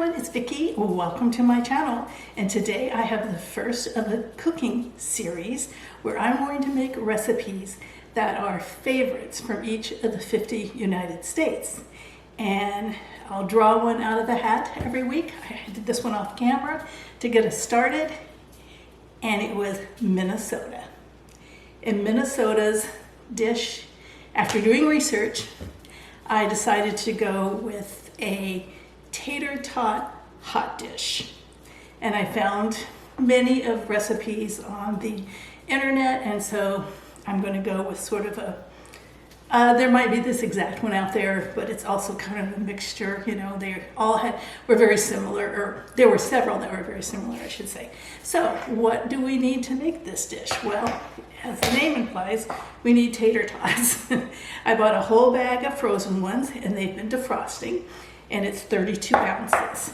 everyone, it's Vicki. Welcome to my channel. And today I have the first of a cooking series where I'm going to make recipes that are favorites from each of the 50 United States. And I'll draw one out of the hat every week. I did this one off camera to get us started. And it was Minnesota. And Minnesota's dish, after doing research, I decided to go with a TaterTot Hot Dish. And I found many of recipes on the internet, and so I'm going to go with sort of a, there might be this exact one out there, but it's also kind of a mixture, you know, they all were very similar, or there were several that were very similar, I should say. So what do we need to make this dish? Well, as the name implies, we need tater tots. I bought a whole bag of frozen ones, and they've been defrosting, and it's 32 ounces.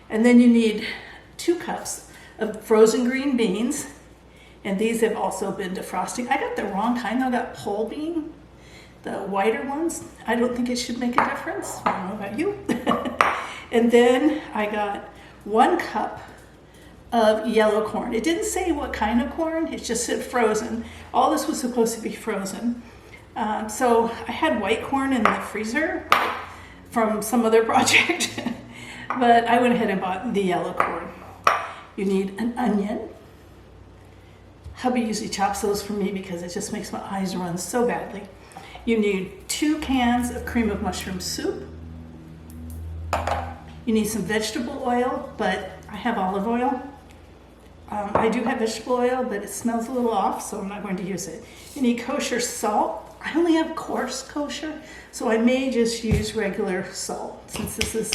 And then you need 2 cups of frozen green beans, and these have also been defrosting. I got the wrong kind though, I got pole bean, the whiter ones. I don't think it should make a difference. I don't know about you. And then I got 1 cup of yellow corn. It didn't say what kind of corn, it just said frozen. All this was supposed to be frozen. So I had white corn in the freezer from some other project, but I went ahead and bought the yellow corn. You need an onion. Hubby usually chops those for me because it just makes my eyes run so badly. You need 2 cans of cream of mushroom soup. You need some vegetable oil, but I have olive oil. I do have vegetable oil, but it smells a little off, so I'm not going to use it. You need kosher salt. I only have coarse kosher, so I may just use regular salt since this is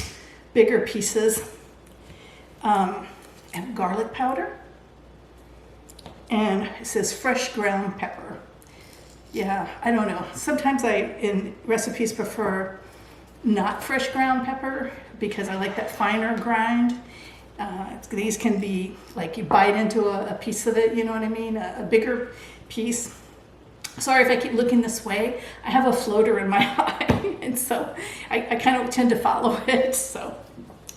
bigger pieces. And garlic powder. And it says fresh ground pepper. Yeah, I don't know. Sometimes I, in recipes, prefer not fresh ground pepper because I like that finer grind. These can be like you bite into a piece of it, you know what I mean? A bigger piece. Sorry if I keep looking this way. I have a floater in my eye, and so I kind of tend to follow it. So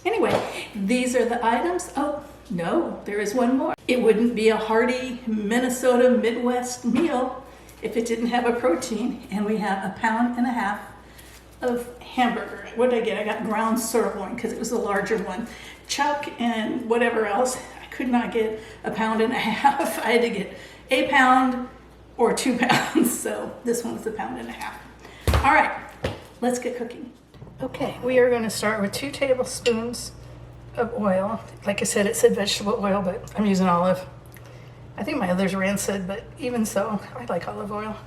anyway, these are the items. Oh, no, there is one more. It wouldn't be a hearty Minnesota Midwest meal if it didn't have a protein, and we have 1.5 pounds of hamburger. What did I get? I got ground sirloin because it was the larger one. Chuck and whatever else, I could not get 1.5 pounds. I had to get 1 pound or 2 pounds, so this one was 1.5 pounds. All right, let's get cooking. Okay, we are going to start with 2 tablespoons of oil. Like I said, it said vegetable oil, but I'm using olive. I think my other's rancid, but even so, I like olive oil.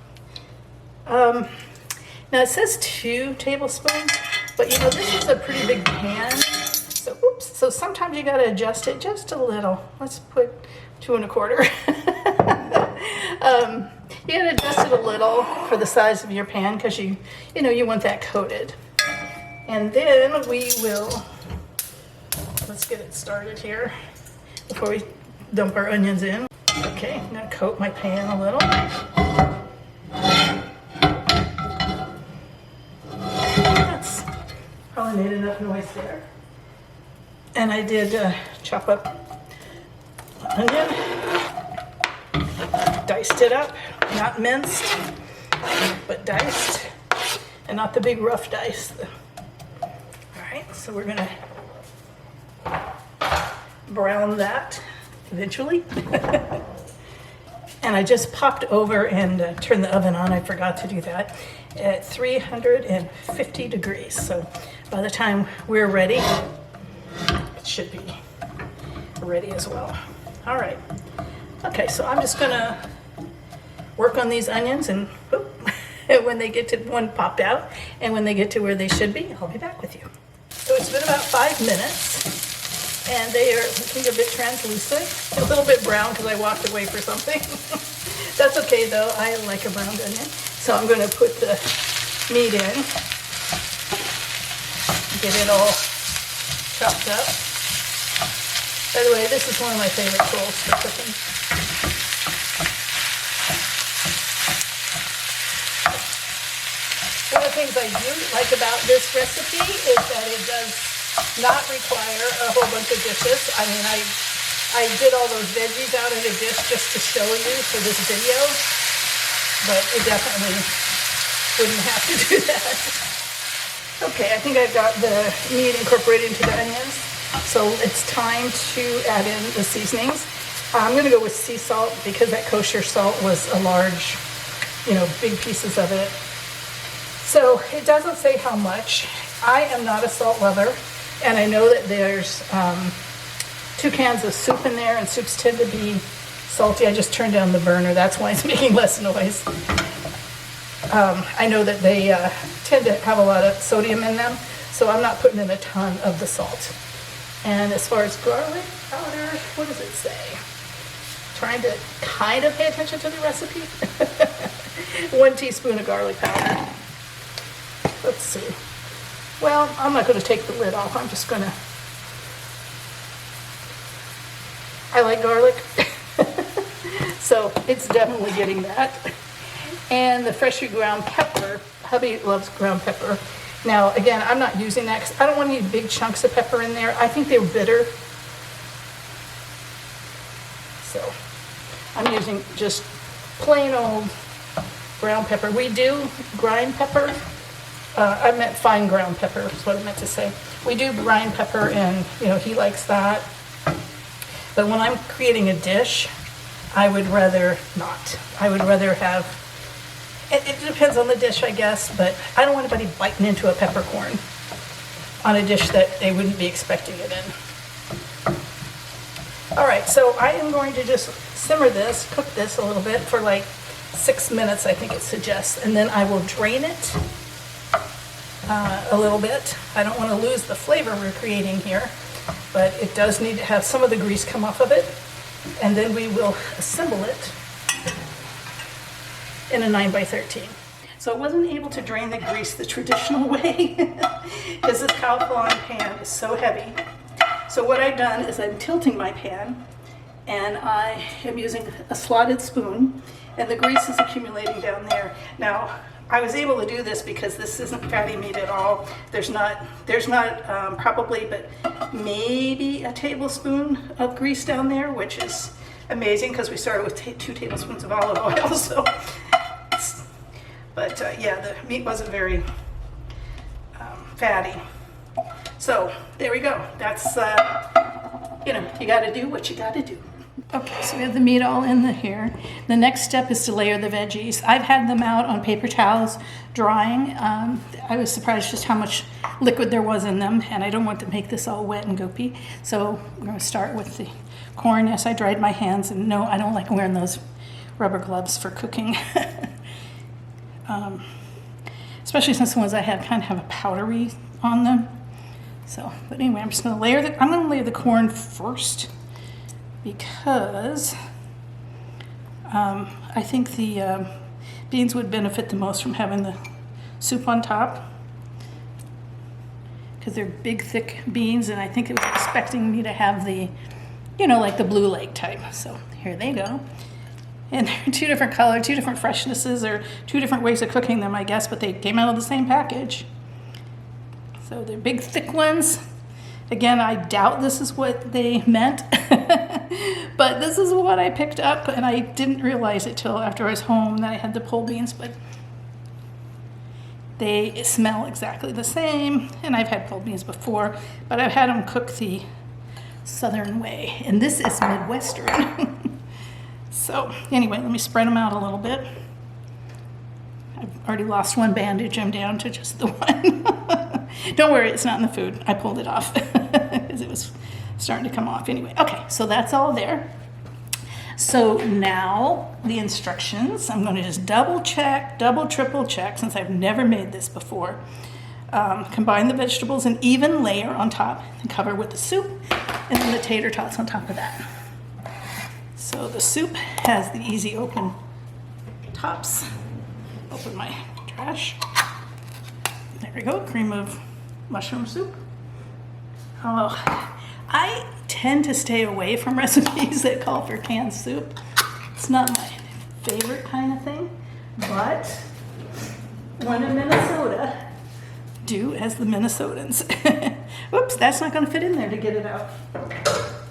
Now it says 2 tablespoons, but you know, this is a pretty big pan. So, oops, so sometimes you gotta adjust it just a little. Let's put 2 1/4. You gotta adjust it a little for the size of your pan because you know, you want that coated. And then we will, let's get it started here before we dump our onions in. Okay, I'm gonna coat my pan a little. That's probably made enough noise there. And I did chop up onion, diced it up, not minced, but diced, and not the big rough dice. All right, so we're gonna brown that eventually. And I just popped over and turned the oven on. I forgot to do that at 350 degrees. So by the time we're ready, it should be ready as well. All right. Okay, so I'm just gonna work on these onions, and whoop, when they get to, one popped out, and when they get to where they should be, I'll be back with you. So it's been about 5 minutes. And they are looking a bit translucent, a little bit brown because I walked away for something. That's okay though, I like a browned onion. So I'm going to put the meat in, get it all chopped up. By the way, this is one of my favorite tools for cooking. One of the things I do like about this recipe is that it does not require a whole bunch of dishes. I mean, I did all those veggies out in a dish just to show you for this video, but it definitely wouldn't have to do that. Okay, I think I've got the meat incorporated into the onions, so it's time to add in the seasonings. I'm going to go with sea salt because that kosher salt was a large, big pieces of it. So it doesn't say how much. I am not a salt lover, and I know that there's 2 cans of soup in there, and soups tend to be salty. I just turned down the burner. That's why it's making less noise. I know that they tend to have a lot of sodium in them, so I'm not putting in a ton of the salt. And as far as garlic powder, what does it say? Trying to kind of pay attention to the recipe. 1 teaspoon of garlic powder. Let's see. Well, I'm not going to take the lid off. I'm just going to... I like garlic. So it's definitely getting that. And the freshly ground pepper. Hubby loves ground pepper. Now, again, I'm not using that because I don't want any big chunks of pepper in there. I think they're bitter. So I'm using just plain old ground pepper. We do grind pepper. I meant fine ground pepper is what I meant to say. We do grind pepper, and he likes that. But when I'm creating a dish, I would rather not. I would rather have, it depends on the dish, I guess, but I don't want anybody biting into a peppercorn on a dish that they wouldn't be expecting it in. All right, so I am going to just simmer this, cook this a little bit for like 6 minutes, I think it suggests, and then I will drain it a little bit. I don't want to lose the flavor we're creating here, but it does need to have some of the grease come off of it, and then we will assemble it in a 9x13. So I wasn't able to drain the grease the traditional way because this Calphalon pan is so heavy. So what I've done is I'm tilting my pan, and I am using a slotted spoon, and the grease is accumulating down there. Now, I was able to do this because this isn't fatty meat at all. There's not probably, but maybe a tablespoon of grease down there, which is amazing because we started with 2 tablespoons of olive oil. So, but yeah, the meat wasn't very fatty. So there we go. That's you got to do what you got to do. Okay, so we have the meat all in here. The next step is to layer the veggies. I've had them out on paper towels drying. I was surprised just how much liquid there was in them, and I don't want to make this all wet and goopy. So we're going to start with the corn. Yes, I dried my hands, and no, I don't like wearing those rubber gloves for cooking. Especially since the ones I have kind of have a powdery on them. So, but anyway, I'm just going to layer the corn first, because I think the beans would benefit the most from having the soup on top, because they're big, thick beans, and I think it was expecting me to have the, like the Blue Lake type. So here they go. And they're 2 different colors, 2 different freshnesses, or 2 different ways of cooking them, I guess, but they came out of the same package. So they're big, thick ones. Again, I doubt this is what they meant, but this is what I picked up, and I didn't realize it till after I was home that I had the pole beans, but they smell exactly the same, and I've had pole beans before, but I've had them cooked the southern way, and this is Midwestern. So anyway, let me spread them out a little bit. I've already lost one bandage. I'm down to just the one. Don't worry, it's not in the food. I pulled it off because it was starting to come off. Anyway, okay, so that's all there. So now the instructions, I'm going to just double check, triple check, since I've never made this before. Combine the vegetables in even layer on top and cover with the soup, and then the tater tots on top of that. So the soup has the easy open tops. Open my trash. There we go, cream of mushroom soup. Oh, I tend to stay away from recipes that call for canned soup. It's not my favorite kind of thing, but when in Minnesota, do as the Minnesotans. Oops, that's not going to fit in there to get it out.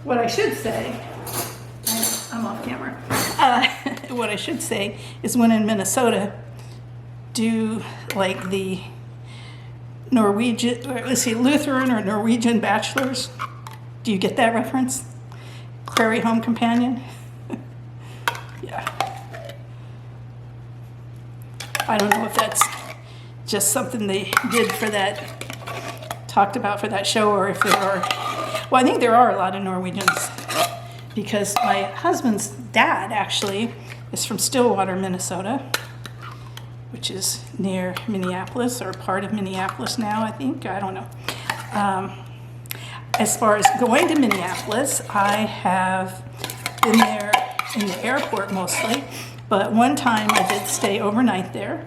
What I should say, I'm off camera. What I should say is when in Minnesota, do like the Norwegian, let's see, Lutheran or Norwegian bachelors. Do you get that reference? Prairie Home Companion? Yeah. I don't know if that's just something they did for that, talked about for that show, or if there are, well, I think there are a lot of Norwegians, because my husband's dad actually is from Stillwater, Minnesota, which is near Minneapolis, or part of Minneapolis now, I think. I don't know. As far as going to Minneapolis, I have been there in the airport mostly, but one time I did stay overnight there,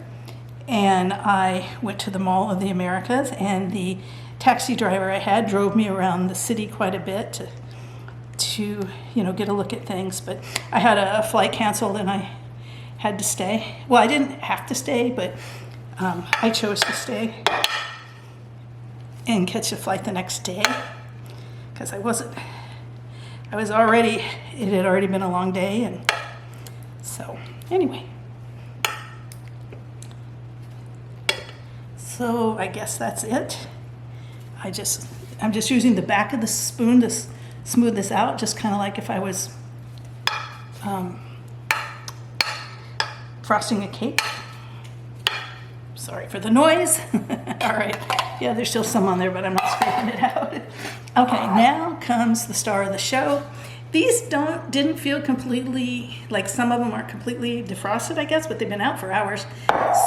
and I went to the Mall of the Americas, and the taxi driver I had drove me around the city quite a bit to you know, get a look at things. But I had a flight canceled and I had to stay. Well, I didn't have to stay, but I chose to stay and catch a flight the next day, because it had already been a long day. And so anyway, so I guess that's it. I'm just using the back of the spoon to smooth this out, just kind of like if I was frosting a cake. Sorry for the noise. All right. Yeah, there's still some on there, but I'm not scraping it out. Okay, now comes the star of the show. These didn't feel completely, like some of them are completely defrosted, I guess, but they've been out for hours.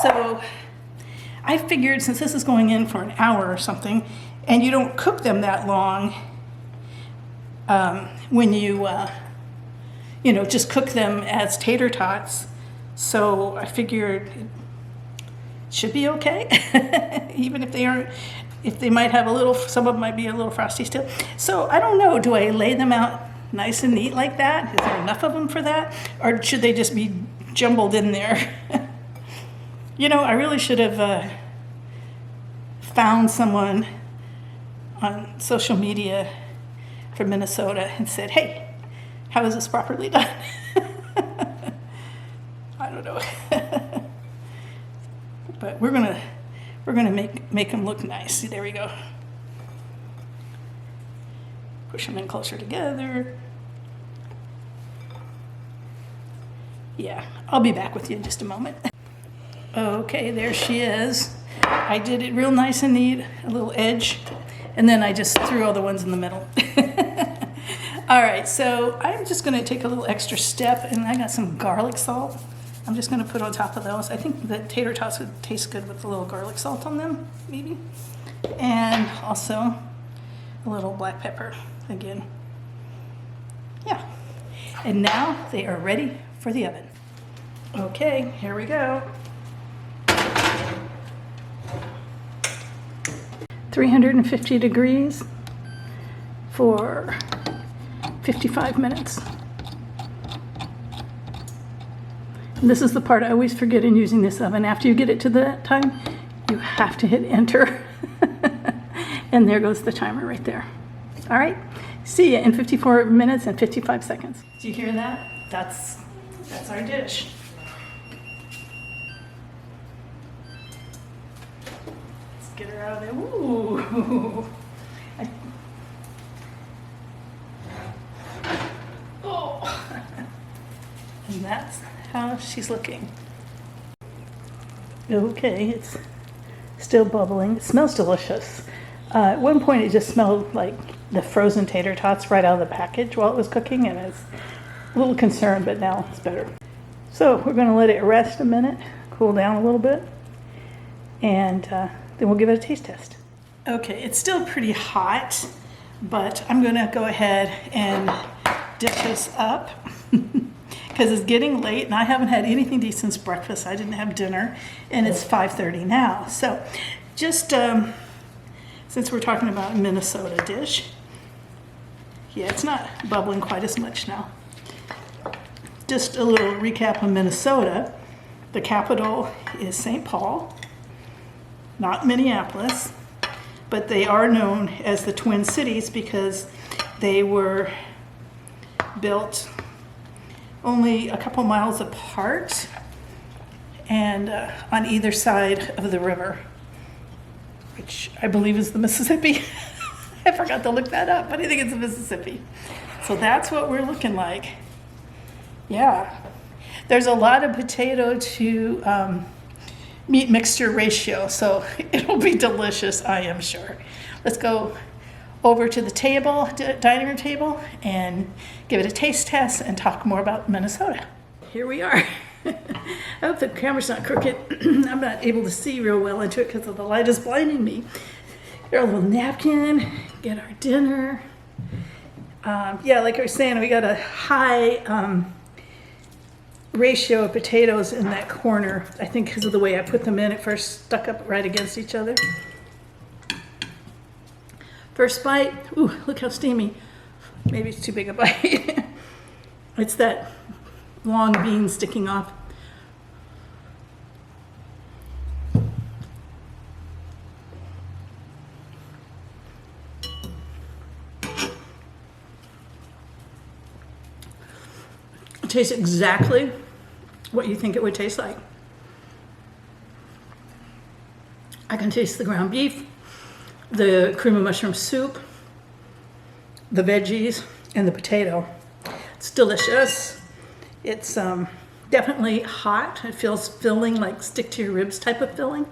So I figured, since this is going in for an hour or something, and you don't cook them that long, when you, you know, just cook them as tater tots. So I figured it should be okay, even if they aren't, if they might have a little, some of them might be a little frosty still. So I don't know, do I lay them out nice and neat like that? Is there enough of them for that? Or should they just be jumbled in there? You know, I really should have found someone on social media from Minnesota and said, hey, how is this properly done? I don't know. But we're gonna make them look nice. See, there we go. Push them in closer together. Yeah, I'll be back with you in just a moment. Okay, there she is. I did it real nice and neat, a little edge, and then I just threw all the ones in the middle. All right, so I'm just gonna take a little extra step, and I got some garlic salt. I'm just gonna put on top of those. I think that tater tots would taste good with a little garlic salt on them, maybe. And also a little black pepper again. Yeah, and now they are ready for the oven. Okay, here we go. 350 degrees for 55 minutes. And this is the part I always forget in using this oven. After you get it to that time, you have to hit enter. And there goes the timer right there. All right, see you in 54 minutes and 55 seconds. Do you hear that? That's our dish. Let's get her out of there. Ooh. Oh. And that's how she's looking. Okay, it's still bubbling. It smells delicious. At one point it just smelled like the frozen tater tots right out of the package while it was cooking, and I was a little concerned, but now it's better. So we're going to let it rest a minute, cool down a little bit, and then we'll give it a taste test. Okay, it's still pretty hot, but I'm going to go ahead and dish this up because it's getting late and I haven't had anything to eat since breakfast. I didn't have dinner, and it's 5:30 now. So just since we're talking about a Minnesota dish, yeah, it's not bubbling quite as much now. Just a little recap of Minnesota. The capital is St. Paul, not Minneapolis. but they are known as the Twin Cities because they were built only a couple miles apart and on either side of the river, which I believe is the Mississippi. I forgot to look that up, but I think it's the Mississippi. So that's what we're looking like. Yeah. There's a lot of potato to meat mixture ratio, so it'll be delicious, I am sure. Let's go over to the table, dining room table, and give it a taste test and talk more about Minnesota. Here we are. I hope the camera's not crooked. I'm not able to see real well into it because the light is blinding me. Here, a little napkin, get our dinner. Yeah, like I was saying, we got a high ratio of potatoes in that corner. I think because of the way I put them in, it first stuck up right against each other. First bite, ooh, look how steamy. Maybe it's too big a bite. It's that long bean sticking off. It tastes exactly what you think it would taste like. I can taste the ground beef, the cream of mushroom soup, the veggies, and the potato. It's delicious. It's definitely hot. It feels filling, like stick to your ribs type of filling.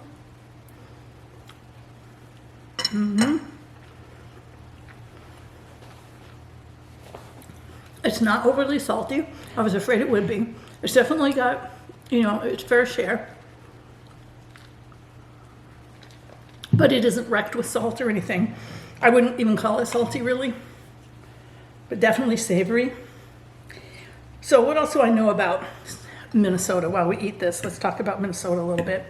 It's not overly salty. I was afraid it would be. It's definitely got, you know, its fair share. But it isn't wrecked with salt or anything. I wouldn't even call it salty, really. But definitely savory. So what else do I know about Minnesota while we eat this? Let's talk about Minnesota a little bit.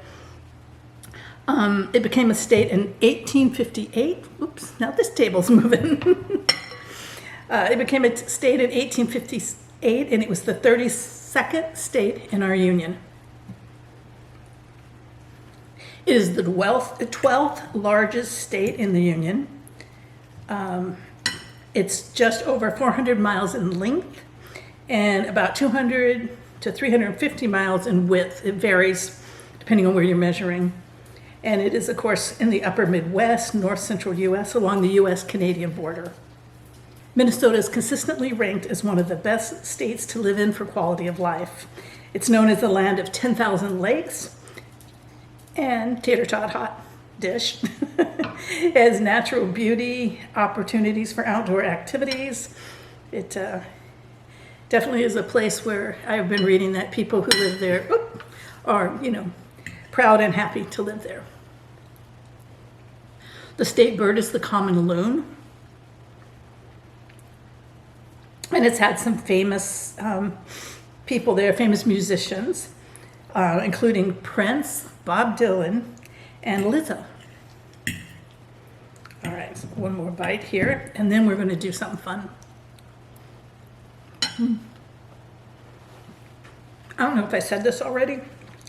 It became a state in 1858. Oops, now this table's moving. It became a state in 1858, and it was the 32nd state in our union. It is the 12th largest state in the union. It's just over 400 miles in length and about 200 to 350 miles in width. It varies depending on where you're measuring. And it is, of course, in the upper Midwest, north central U.S., along the U.S.-Canadian border. Minnesota is consistently ranked as one of the best states to live in for quality of life. It's known as the land of 10,000 lakes and TaterTot Hot Dish. It has natural beauty, opportunities for outdoor activities. It definitely is a place where I've been reading that people who live there are, you know, proud and happy to live there. The state bird is the common loon. And it's had some famous people there, famous musicians, including Prince, Bob Dylan, and Lizzo. All right, so one more bite here, and then we're going to do something fun. I don't know if I said this already,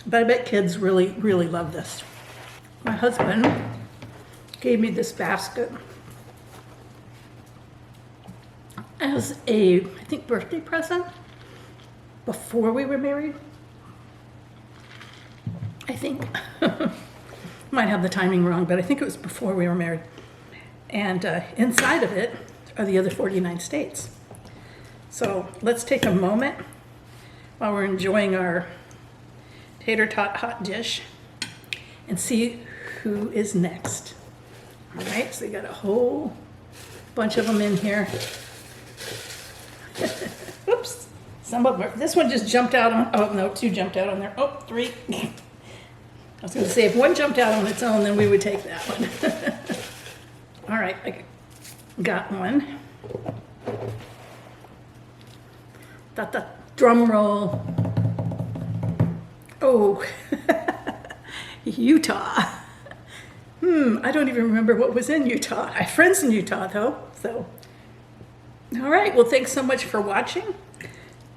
but I bet kids really, really love this. My husband gave me this basket as a, I think, birthday present before we were married. I think. Might have the timing wrong, but I think it was before we were married. And inside of it are the other 49 states. So let's take a moment while we're enjoying our TaterTot Hot Dish and see who is next. All right, so you got a whole bunch of them in here. Oops, some of them. This one just jumped out on, oh no, two jumped out on there. Oh, three. I was going to say, if one jumped out on its own, then we would take that one. All right, I got one. Drum roll. Oh, Utah. I don't even remember what was in Utah. I have friends in Utah, though, so. All right, well, thanks so much for watching.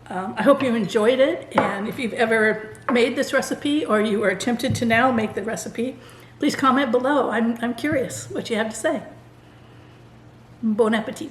I hope you enjoyed it, and if you've ever made this recipe or you are tempted to now make the recipe, Please comment below. I'm curious what you have to say. Bon appetit.